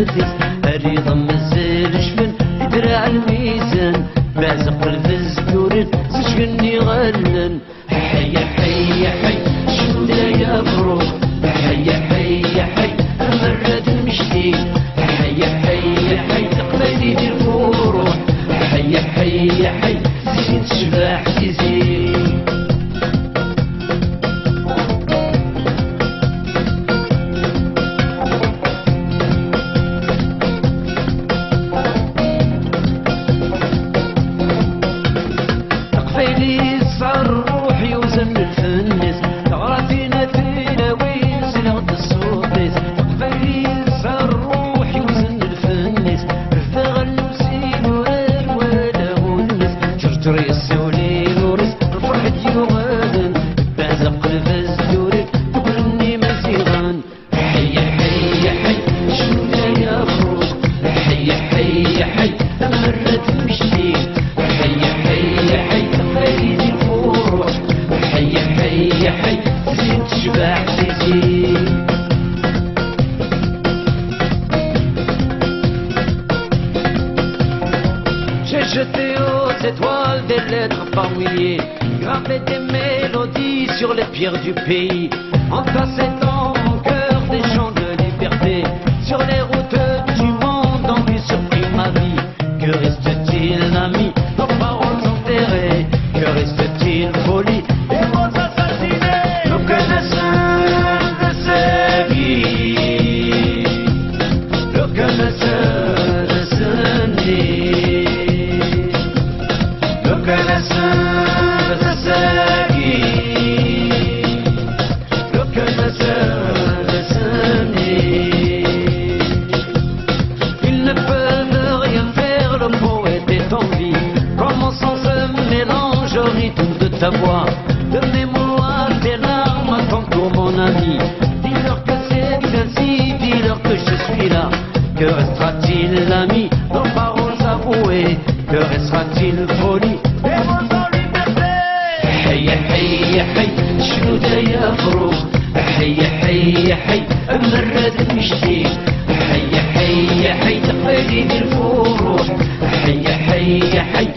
الحديث الرضا مازال جبن يدرع الميزان بازق الفزدورين سجني غلن حي حي حي شودا يا فروخ حي حي حي مرد المشتي حي حي حي تقبلي دير فروح حي حي حي زين تشبح تزين تقفيلي صار روحي وزن الفنس تغرى فينا فينا وين سلغت السوقيس تقفيلي صار روحي وزن الفنس رفاغ المسين وراد ولا غنس جرجري السولي نورس الفرح يغادن بازق الفزدوري تقلني مسيغان حي حي حي شودا يا فروخ حي حي حي مرت المشتي حي حي حي تقاليد الفروح حي حي حي زين تشبع تزين J'ai jeté aux étoiles des lettres par milliers, gravé des mélodies sur les pierres du pays, entassé dans mon cœur des chants de liberté, sur les routes du monde en vie surpris ma vie. Que reste-t-il ami, nos paroles enterrées, que reste-t-il folie, et mots assassinés. Nous connaissons de sa vie, nous connaissons de sa vie. Nous connaissons de sa vie, nous connaissons de sa vie. Ils ne peuvent rien faire, le poète est en vie. Comment sans ce mélange au rythme de ta voix, de mes mots à tes larmes, à ton tour mon ami. Dis-leur que c'est ainsi, dis-leur que je suis là. Que restera-t-il l'ami, nos paroles avouées? Que restera-t-il folie? حي حي حي شنودا يا فروخ حي حي حي مرد المشتي حي حي حي تقبلي الفروح حي حي حي